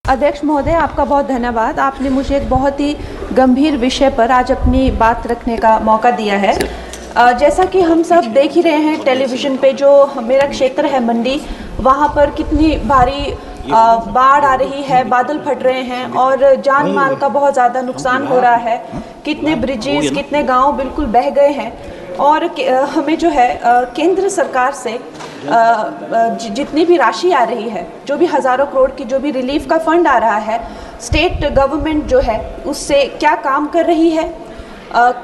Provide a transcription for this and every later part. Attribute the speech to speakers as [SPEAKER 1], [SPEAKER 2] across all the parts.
[SPEAKER 1] अध्यक्ष महोदय, आपका बहुत धन्यवाद। आपने मुझे एक बहुत ही गंभीर विषय पर आज अपनी बात रखने का मौका दिया है। जैसा कि हम सब देख ही रहे हैं टेलीविज़न पे, जो मेरा क्षेत्र है मंडी, वहाँ पर कितनी भारी बाढ़ आ रही है, बादल फट रहे हैं और जान माल का बहुत ज़्यादा नुकसान हो रहा है। कितने ब्रिजेस, कितने गांव बिल्कुल बह गए हैं। और हमें जो है केंद्र सरकार से जितनी भी राशि आ रही है, जो भी हज़ारों करोड़ की जो भी रिलीफ का फंड आ रहा है, स्टेट गवर्नमेंट जो है उससे क्या काम कर रही है,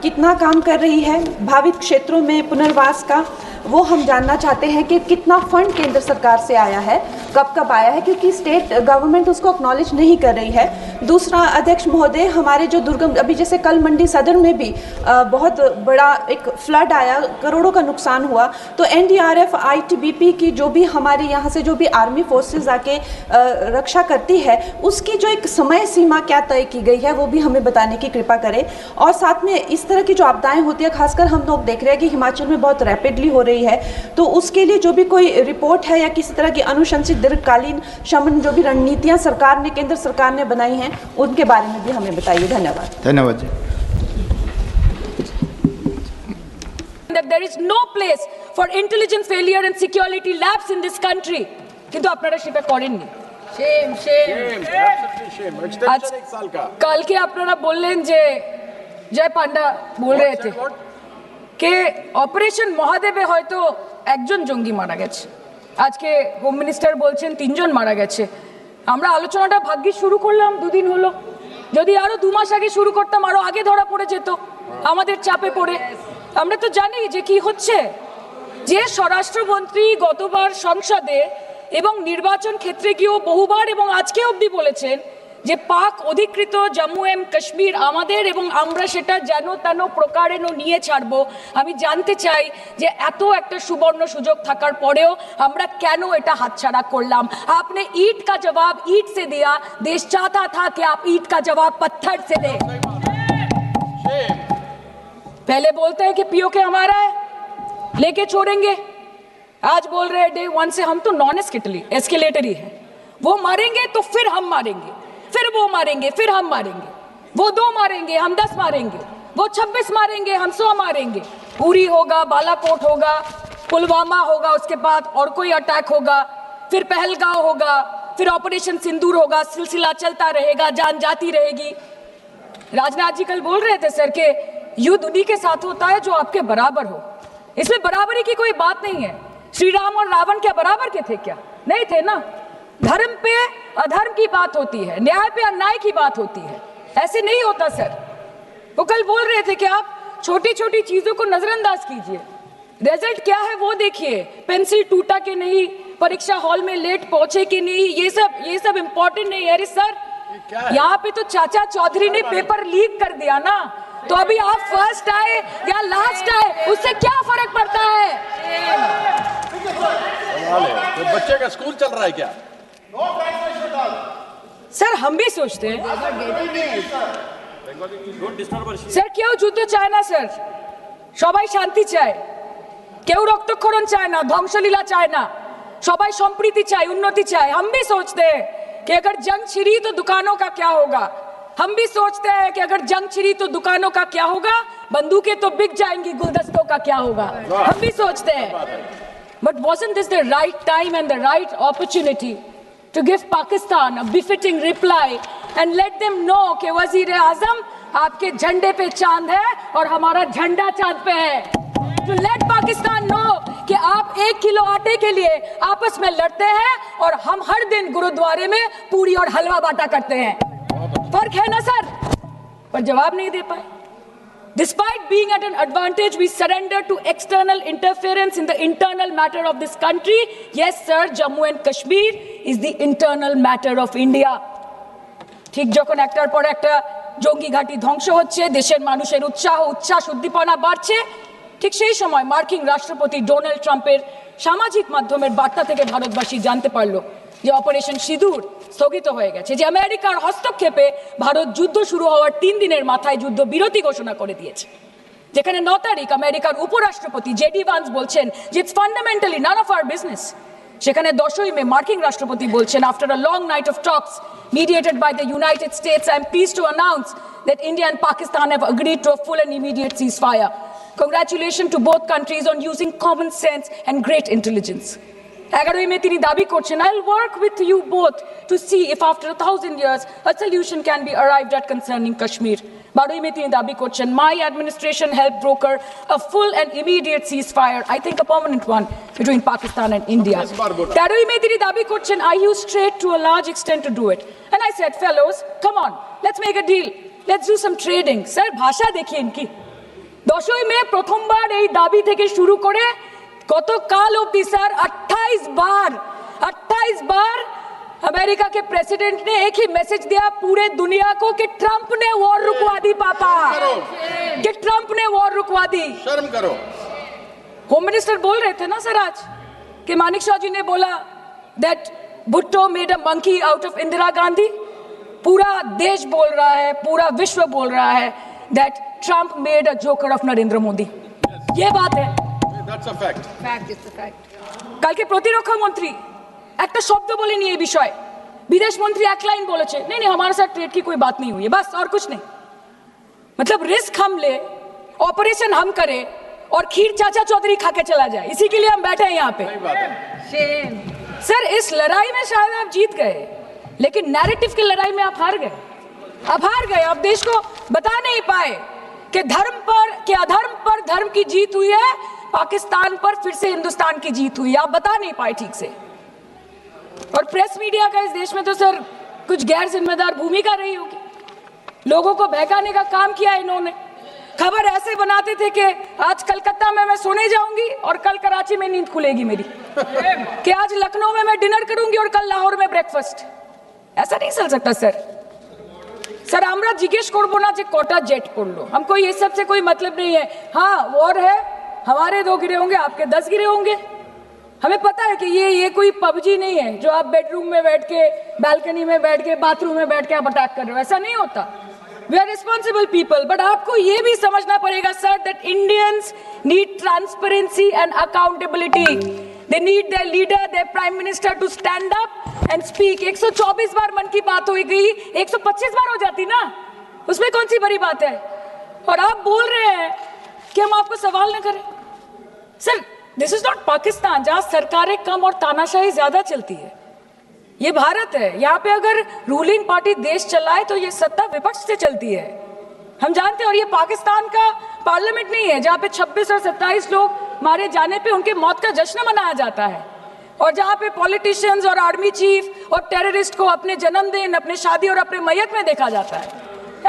[SPEAKER 1] कितना काम कर रही है भावित क्षेत्रों में पुनर्वास का, वो हम जानना चाहते हैं कि कितना फंड केंद्र सरकार से आया है, कब कब आया है, क्योंकि स्टेट गवर्नमेंट उसको एक्नॉलेज नहीं कर रही है। दूसरा अध्यक्ष महोदय, हमारे जो दुर्गम, अभी जैसे कल मंडी सदर में भी बहुत बड़ा एक फ्लड आया, करोड़ों का नुकसान हुआ, तो एनडीआरएफ, आईटीबीपी की जो भी हमारे यहाँ से जो भी आर्मी फोर्सेज आके रक्षा करती है, उसकी जो एक समय सीमा क्या तय की गई है वो भी हमें बताने की कृपा करें। और साथ में इस तरह की जो आपदाएं होती है, खासकर हम लोग देख रहे हैं कि हिमाचल में बहुत रैपिडली हो रही है, तो उसके लिए जो भी कोई रिपोर्ट है या किसी तरह की अनुशंसित दीर्घकालीन शमन जो भी रणनीतियां सरकार ने, केंद्र सरकार ने बनाई हैं, उनके बारे में भी हमें बताइए। धन्यवाद।
[SPEAKER 2] धन्यवाद जी।
[SPEAKER 3] That there is no place for intelligence failure and security labs in this country. কিন্তু আপনারা সেটা করেননি। Shame, shame.
[SPEAKER 4] Shame. Extension एक साल का।
[SPEAKER 3] কালকে আপনারা বললেন যে জয় পান্ডা বল रहे थे कि অপারেশন মহাদেবে হয়তো একজন জঙ্গি মারা গেছে, আজকে হোম মিনিস্টার বলছেন 3 জন মারা গেছে। আমরা আলোচনাটা ভাগ্যে শুরু করলাম, 2 দিন হলো, যদি আরো 2 মাস আগে শুরু করতাম আরো আগে ধরা পড়ে যেত আমাদের চাপে পড়ে। আমরা তো জানি যে কি হচ্ছে, যে স্বরাষ্ট্রমন্ত্রী গতবার সংসদে এবং নির্বাচন ক্ষেত্রে গিয়েও বহুবার এবং আজকে অবধি বলেছেন যে পাক অধিকৃত জম্মু এন্ড কাশ্মীর আমাদের এবং আমরা সেটা যেন তেন প্রকারে নিয়ে ছাড়বো। আমি জানতে চাই যে এত একটা সুবর্ণ সুযোগ থাকার পরেও আমরা কেন এটা হাতছাড়া করলাম। आपने ईंट का जवाब ईंट से दिया, देश चाहता था कि आप ईंट का जवाब पत्थर से दें। पहले बोलते हैं कि पीओके हमारा है, लेके छोड़ेंगे, आज बोल रहे हैं डे 1 से हम तो नॉन एस्केलेटरी है, वो मारेंगे तो फिर हम मारेंगे, फिर वो मारेंगे, फिर हम मारेंगे, वो 2 मारेंगे, हम 10 मारेंगे, वो 26 मारेंगे, हम 100 मारेंगे। उरी होगा, बालाकोट होगा, पुलवामा होगा, उसके बाद और कोई अटैक होगा, फिर पहलगांव होगा, फिर ऑपरेशन सिंदूर होगा, सिलसिला चलता रहेगा, जान जाती रहेगी। राजनाथ जी कल बोल रहे थे सर के युद्ध उन्हीं के साथ होता है जो आपके बराबर हो। इसमें बराबरी की कोई बात नहीं है। श्री राम और रावण क्या बराबर के थे क्या? नहीं थे ना। धर्म पे अधर्म की बात होती है, न्याय पे अन्याय की बात होती है, ऐसे नहीं होता सर। वो कल बोल रहे थे कि आप छोटी छोटी चीजों को नजरअंदाज कीजिए, रिजल्ट क्या है वो देखिए, पेंसिल टूटा कि नहीं, परीक्षा हॉल में लेट पहुंचे कि नहीं, ये सब इम्पोर्टेंट नहीं है। अरे सर, यहाँ पे तो चाचा चौधरी ने पेपर लीक कर दिया ना, तो अभी आप फर्स्ट आए या लास्ट आए उससे क्या फर्क पड़ता है?
[SPEAKER 4] तो बच्चे का स्कूल चल रहा है क्या?
[SPEAKER 3] सर हम भी सोचते हैं স্যার, কেউ যুদ্ধ চায় না স্যার, সবাই শান্তি চায়, কেউ রক্তক্ষরণ চায় না, ধ্বংসলীলা চায় না, সবাই সম্প্রীতি চায়, উন্নতি চায়। हम भी सोचते हैं कि अगर जंग छिड़ी तो दुकानों का क्या होगा, हम भी सोचते हैं कि अगर जंग छिड़ी तो दुकानों का क्या होगा, बंदूकें तो बिक जाएंगी, गुलदस्तों का क्या होगा, हम भी सोचते हैं। But wasn't this the right time and the right opportunity to give Pakistan a befitting reply and let them know कि वज़ीर-ए-आज़म आपके झंडे पे चांद है और हमारा झंडा चांद पे है। To let Pakistan know कि आप 1 किलो आटे के लिए आपस में लड़ते हैं और हम हर दिन गुरुद्वारे में पूरी और हलवा बांटा करते हैं। फर्क है ना सर? पर जवाब नहीं दे पाए। Despite being at an advantage, we surrender to external interference in the internal matter of this country. Yes, sir, Jammu and Kashmir is the internal matter of India. ঠিক যখন একটার পর একটা জঙ্গি ঘাঁটি ধ্বংস হচ্ছে, দেশের মানুষের উচ্ছ্বাস উদ্দীপনা বাড়ছে, ঠিক সেই সময় মার্কিন রাষ্ট্রপতি ডোনাল্ড ট্রাম্পের সামাজিক মাধ্যমের বার্তা থেকে ভারতবাসী জানতে পারলো যে অপারেশন সিঁদুর স্থগিত হয়ে গেছে, যে আমেরিকার হস্তক্ষেপে ভারত যুদ্ধ শুরু হওয়ার 3 দিনের মাথায় যুদ্ধ বিরতি ঘোষণা করে দিয়েছে, যেখানে 9 তারিখ আমেরিকার উপরাষ্ট্রপতি জেডি ভান্স বলছেন যে it's fundamentally none of our business সেখানে 10ই মে মার্কিন রাষ্ট্রপতি বলছেন, after a long night of talks mediated by the United States, I am pleased to announce that India and Pakistan have agreed to a full and immediate ceasefire. Congratulations to both countries on using common sense and great intelligence. 11ই মে তিনি দাবি করছেন, I'll work with you both to see if after 1,000 years a solution can be arrived at concerning Kashmir. 12ই মে তিনি দাবি করছেন, my administration helped broker a full and immediate ceasefire, I think a permanent one, between Pakistan and India. 13ই মে তিনি দাবি করছেন, I used trade to a large extent to do it. And I said, fellows, come on, let's make a deal. Let's do some trading. Sir, ভাষা দেখি ইনকি। 10ই মে প্রথমবার এই দাবি থেকে শুরু করে গতকাল অবধি স্যার 28 बार अमेरिका के प्रेसिडेंट ने एक ही मैसेज दिया पूरे दुनिया को कि ट्रंप ने वॉर रुकवा दी पापा, कि ट्रंप ने वॉर रुकवा दी।
[SPEAKER 4] शर्म करो।
[SPEAKER 3] होम मिनिस्टर बोल रहे थे ना सर आज कि मानिक शाह जी ने बोला that Bhutto made a monkey out of Indira Gandhi. पूरा देश बोल रहा है, पूरा विश्व बोल रहा है that Trump made a joker of Narendra Modi. ये बात है,
[SPEAKER 4] That's a fact.
[SPEAKER 3] Fact is the fact. কালকে প্রতিরক্ষা মন্ত্রী একটা শব্দ বলেনি এই বিষয়ে, বিদেশ মন্ত্রী এক লাইন বলেছে, नहीं नहीं हमारे साथ ट्रेड की कोई बात नहीं हुई है, बस और कुछ नहीं। मतलब रिस्क हम ले, ऑपरेशन हम करें और खीर चाचा चौधरी खा के चला जाए, इसी के लिए हम बैठे हैं यहाँ पे। सर इस लड़ाई में शायद आप जीत गए, लेकिन नैरेटिव की लड़ाई में आप हार गए। आप देश को बता नहीं पाए कि धर्म पर कि अधर्म पर धर्म की जीत हुई है, पाकिस्तान पर फिर से हिंदुस्तान की जीत हुई है, आप बता नहीं पाए ठीक से। और प्रेस मीडिया का इस देश में तो सर कुछ गैर जिम्मेदार भूमिका रही होगी, लोगों को बहकाने का काम किया इन्होंने। खबर ऐसे बनाते थे कि आज कलकत्ता में मैं सोने जाऊंगी और कल कराची में नींद खुलेगी मेरी, कि आज लखनऊ में मैं डिनर करूंगी और कल लाहौर में ब्रेकफास्ट। ऐसा नहीं चल सकता सर। सर আমরা জিজ্ঞেস করব না যে কটা জেট পড়লো, हमको ये सब से कोई मतलब नहीं है। हाँ वॉर है, हमारे 2 गिरे होंगे, आपके 10 गिरे होंगे। हमें पता है कि ये कोई पबजी नहीं है जो आप बेडरूम में बैठ के, बालकनी में बैठ के, बाथरूम में बैठ के आप अटैक कर रहे हो, ऐसा नहीं होता। We are responsible people, but आपको ये भी समझना पड़ेगा sir that Indians need transparency and accountability. They need their leader, their prime minister to stand up and speak. 124 बार मन की बात हो गई, 125 बार हो जाती ना, उसमें कौन सी बड़ी बात है। और आप बोल रहे हैं कि हम आपको सवाल न करें। Sir this is not Pakistan जहां सरकारें कम और तानाशाही ज्यादा चलती है, ये भारत है। यहाँ पे अगर रूलिंग पार्टी देश चलाए तो ये सत्ता विपक्ष से चलती है, हम जानते हैं। और ये पाकिस्तान का पार्लियामेंट नहीं है जहाँ पे 26 और 27 लोग मारे जाने पे उनके मौत का जश्न मनाया जाता है, और जहाँ पे पॉलिटिशियंस और आर्मी चीफ और टेररिस्ट को अपने जन्मदिन, अपने शादी और अपने मैयत में देखा जाता है।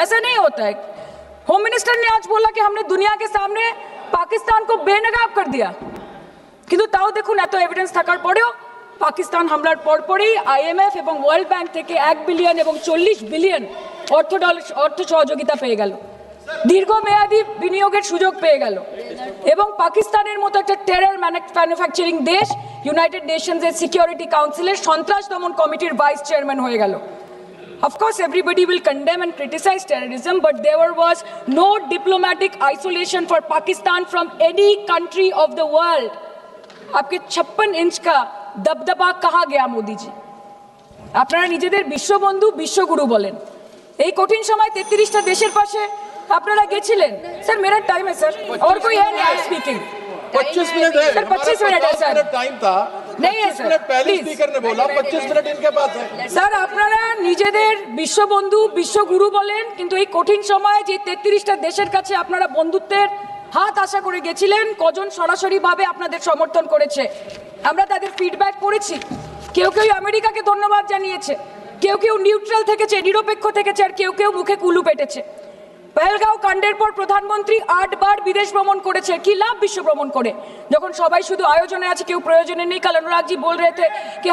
[SPEAKER 3] ऐसा नहीं होता है। होम मिनिस्टर ने आज बोला कि हमने दुनिया के सामने पाकिस्तान को बेनकाब कर दिया, কিন্তু তাও দেখুন এত এভিডেন্স থাকার পরেও পাকিস্তান হামলার পরপরই আইএমএফ এবং ওয়ার্ল্ড ব্যাংক থেকে 1 বিলিয়ন এবং 40 বিলিয়ন অর্থ সহযোগিতা পেয়ে গেল, দীর্ঘমেয়াদী বিনিয়োগের সুযোগ পেয়ে গেল, এবং পাকিস্তানের মতো একটা টেরর ম্যানুফ্যাকচারিং দেশ ইউনাইটেড নেশনসের সিকিউরিটি কাউন্সিলের সন্ত্রাস দমন কমিটির ভাইস চেয়ারম্যান হয়ে গেল। Of course, everybody will condemn and criticize terrorism, but there was no diplomatic isolation for Pakistan from any country of the world. आपके 56 इंच का दबदबा कहाँ गया मोदी जी? আপনারা নিজেদের বিশ্ববন্ধু বিশ্বগুরু বলেন, এই কঠিন সময় 33টা দেশের পাশে আপনারা গেছিলেন। স্যার मेरा टाइम है सर, और कोई है नहीं स्पीकिंग।
[SPEAKER 4] 25 मिनट है
[SPEAKER 3] सर 25 मिनट है सर,
[SPEAKER 4] टाइम था
[SPEAKER 3] नहीं है सर,
[SPEAKER 4] पहले स्पीकर ने बोला 25 मिनट इनके पास है।
[SPEAKER 3] স্যার আপনারা নিজেদের বিশ্ববন্ধু বিশ্বগুরু বলেন, কিন্তু এই কঠিন সময়ে যে 33টা দেশের কাছে আপনারা বন্ধুত্বের হাত আশা করে গেছিলেন, কজন সরাসরি ভাবে আপনাদের সমর্থন করেছে আমরা তাদের ফিডব্যাক পড়েছি। কেউ কেউ আমেরিকাকে ধন্যবাদ জানিয়েছে, কেউ কেউ নিউট্রাল থেকেছে, নিরপেক্ষ থেকেছে, আর কেউ কেউ মুখে কুলু পেটেছে। পহেলগাঁও কাণ্ডের পর প্রধানমন্ত্রী 8 বার বিদেশ ভ্রমণ করেছে, কি লাভ বিশ্ব ভ্রমণ করে যখন সবাই শুধু আয়োজনে আছে, কেউ প্রয়োজনে নেই। कल अनुराग जी बोल रहे थे कि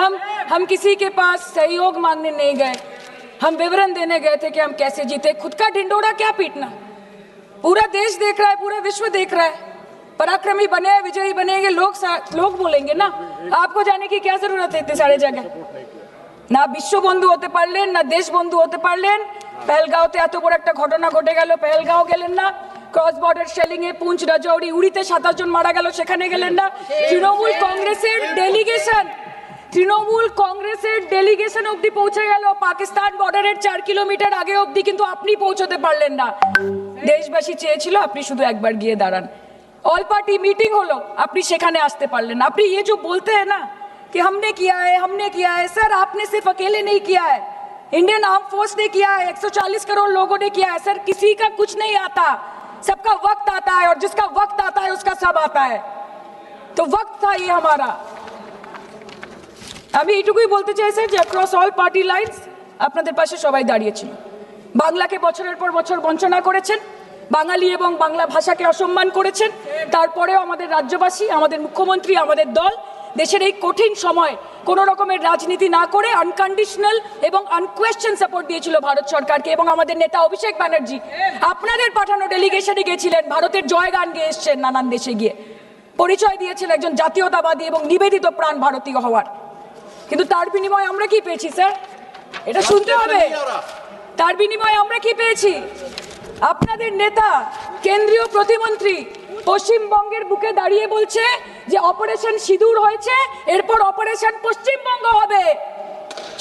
[SPEAKER 3] हम किसी के पास सहयोग मांगने नहीं गए, हम विवरण देने गए थे कि हम कैसे जीते। खुद का ढिंडोरा क्या पीटना, पूरा देश देख रहा है, पूरा विश्व देख रहा है। पराक्रमी बने, विजयी बनेंगे लोग बोलेंगे ना, आपको जाने की क्या जरूरत है इतने सारे जगह। না বিশ্ববন্ধু হতে পারলেন, না দেশ বন্ধু হতে পারলেন। পেহেলগাঁওতে এত বড় একটা ঘটনা ঘটে গেল, পেহেলগাঁও গেলেন না। ক্রস বর্ডার শেলিং এ পুঞ্চ, রাজৌরি, উড়িতে 27 জন মারা গেল, সেখানে গেলেন না। তৃণমূল কংগ্রেসের ডেলিগেশন তৃণমূল কংগ্রেসের ডেলিগেশন অবধি পৌঁছে গেল পাকিস্তান বর্ডারের 4 কিলোমিটার আগে অবধি, কিন্তু আপনি পৌঁছতে পারলেন না। দেশবাসী চেয়েছিল আপনি শুধু একবার গিয়ে দাঁড়ান। ऑल पार्टी मीटिंग হলো, আপনি সেখানে আসতে পারলেন না। আপনি ये जो बोलते हैं ना कि हमने किया है, सर आपने सिर्फ अकेले नहीं किया है, इंडियन आर्म फोर्स ने किया है, 140 करोड़ लोगों ने किया है। सर किसी का कुछ नहीं आता, सबका वक्त आता है, और जिसका वक्त आता है उसका सब आता है। तो वक्त था ये हमारा। আমি এইটুকুই বলতে চাই স্যার যে অ্যাক্রস অল পার্টি লাইনস আপনাদের পাশে সবাই দাঁড়িয়েছিল। বাংলাকে বছরের পর বছর বঞ্চনা করেছেন, বাঙালি এবং বাংলা ভাষাকে অসম্মান করেছেন, তারপরেও আমাদের রাজ্যবাসী, আমাদের মুখ্যমন্ত্রী, আমাদের দল দেশের এই কঠিন সময় কোনো রকমের রাজনীতি না করে আনকন্ডিশনাল এবং আনকোয়েশ্চেন সাপোর্ট দিয়েছিল ভারত সরকারকে। এবং আমাদের নেতা অভিষেক ব্যানার্জি আপনাদের পাঠানো ডেলিগেশনে গিয়েছিলেন, ভারতের জয়গান গেয়ে এসছেন, নানান দেশে গিয়ে পরিচয় দিয়েছেন একজন জাতীয়তাবাদী এবং নিবেদিত প্রাণ ভারতীয় হওয়ার। কিন্তু তার বিনিময়ে আমরা কি পেয়েছি স্যার? এটা শুনতে হবে। তার বিনিময়ে আমরা কি পেয়েছি? আপনাদের নেতা কেন্দ্রীয় প্রতিমন্ত্রী পশ্চিমবঙ্গের বুকে দাঁড়িয়ে বলছে যে অপারেশন সিঁদুর হয়েছে, এরপর অপারেশন পশ্চিমবঙ্গ হবে।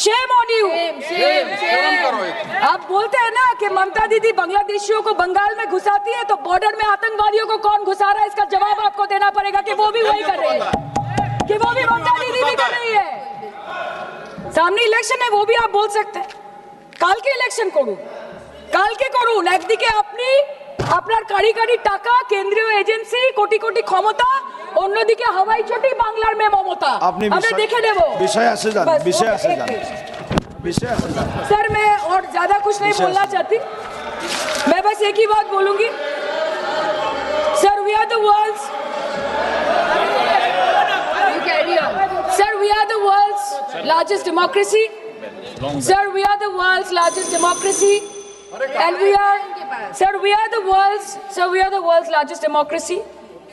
[SPEAKER 3] Shame on you. आप बोलते हैं ना कि ममता दीदी बांग्लादेशियों को बंगाल में घुसाती है, तो बॉर्डर में आतंकवादियों को कौन घुसा रहा है, इसका जवाब आपको देना पड़ेगा कि वो भी वही कर रहे हैं, कि वो भी ममता दीदी भी कर रही है। सामने इलेक्शन है, वो भी आप बोल सकते हैं কালকে ইলেকশন করুন, কালকে করুন। একদিকে আপনি আপনার কারিগরি টাকা, কেন্দ্রীয় এজেন্সি, কোটি কোটি ক্ষমতা, অন্যদিকে হাওয়াই চটি বাংলার মে মমতা। আমরা দেখে নেব।
[SPEAKER 2] विषय से जान, विषय से जान, विषय से जान।
[SPEAKER 3] सर मैं और ज्यादा कुछ नहीं बोलना चाहती, मैं बस एक ही बात बोलूंगी। Sir we are the world's, sir we are the world's largest democracy, sir we are the world's largest democracy, and we are the world's largest democracy,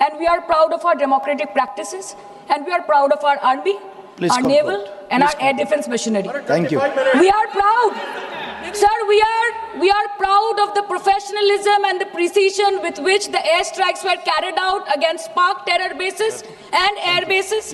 [SPEAKER 3] and we are proud of our democratic practices, and we are proud of our army,
[SPEAKER 2] Please
[SPEAKER 3] our
[SPEAKER 2] conclude.
[SPEAKER 3] naval, and our air defense machinery.
[SPEAKER 2] Thank you.
[SPEAKER 3] We are proud, sir, we are proud of the professionalism and the precision with which the airstrikes were carried out against Pak terror bases and air bases,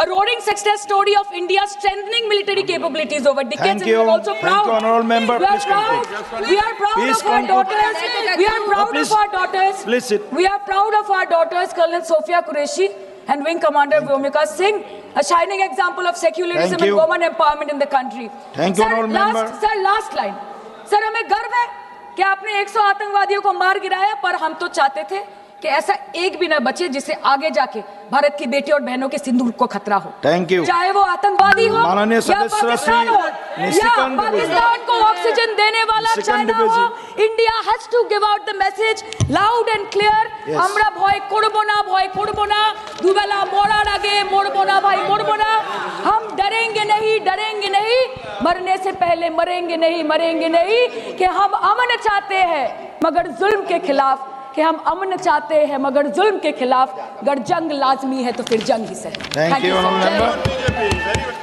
[SPEAKER 3] a roaring success story of India's strengthening military capabilities over decades.
[SPEAKER 2] Thank
[SPEAKER 3] And we are
[SPEAKER 2] you.
[SPEAKER 3] also
[SPEAKER 2] Thank
[SPEAKER 3] proud.
[SPEAKER 2] you, honorable member.
[SPEAKER 3] We are
[SPEAKER 2] Please
[SPEAKER 3] proud.
[SPEAKER 2] conclude.
[SPEAKER 3] We are proud
[SPEAKER 2] Please
[SPEAKER 3] of our
[SPEAKER 2] conclude.
[SPEAKER 3] daughters. We are proud
[SPEAKER 2] please.
[SPEAKER 3] of our daughters.
[SPEAKER 2] Please sit.
[SPEAKER 3] We are proud of our daughters, Colonel Sophia Qureshi and Wing Commander Vyomika Singh, a shining example of secularism
[SPEAKER 2] Thank
[SPEAKER 3] and
[SPEAKER 2] you.
[SPEAKER 3] women empowerment in the country.
[SPEAKER 2] Thank you, honorable member.
[SPEAKER 3] Sir, last line. Sir हमें गर्व है कि आपने 100 आतंकवादियों को मार गिराया, पर हम तो चाहते थे कि ऐसा एक भी ना बचे जिससे आगे जाके भारत की बेटी और बहनों के सिंदूर को खतरा हो।
[SPEAKER 2] Thank you.
[SPEAKER 3] चाहे वो आतंकवादी हो
[SPEAKER 2] माननीय
[SPEAKER 3] या
[SPEAKER 2] सदस्य
[SPEAKER 3] पाकिस्तान हो या
[SPEAKER 2] निशिकांत
[SPEAKER 3] पाकिस्तान को ऑक्सीजन देने वाला
[SPEAKER 2] निशिकांत
[SPEAKER 3] चाइना हो, India has to give out the message loud and clear.
[SPEAKER 2] Yes.
[SPEAKER 3] আমরা ভয় করব না, ভয় করব না, দুবেলা মরার আগে মরবো না ভাই, মরবো না। हम डरेंगे नहीं, मरने से पहले मरेंगे नहीं, कि हम अमन चाहते हैं मगर जुल्म के खिलाफ, कि हम अमन चाहते हैं मगर जुल्म के खिलाफ। अगर जंग लाजमी है तो फिर जंग ही सही।
[SPEAKER 2] Thank you,
[SPEAKER 3] sir.
[SPEAKER 2] honorable member.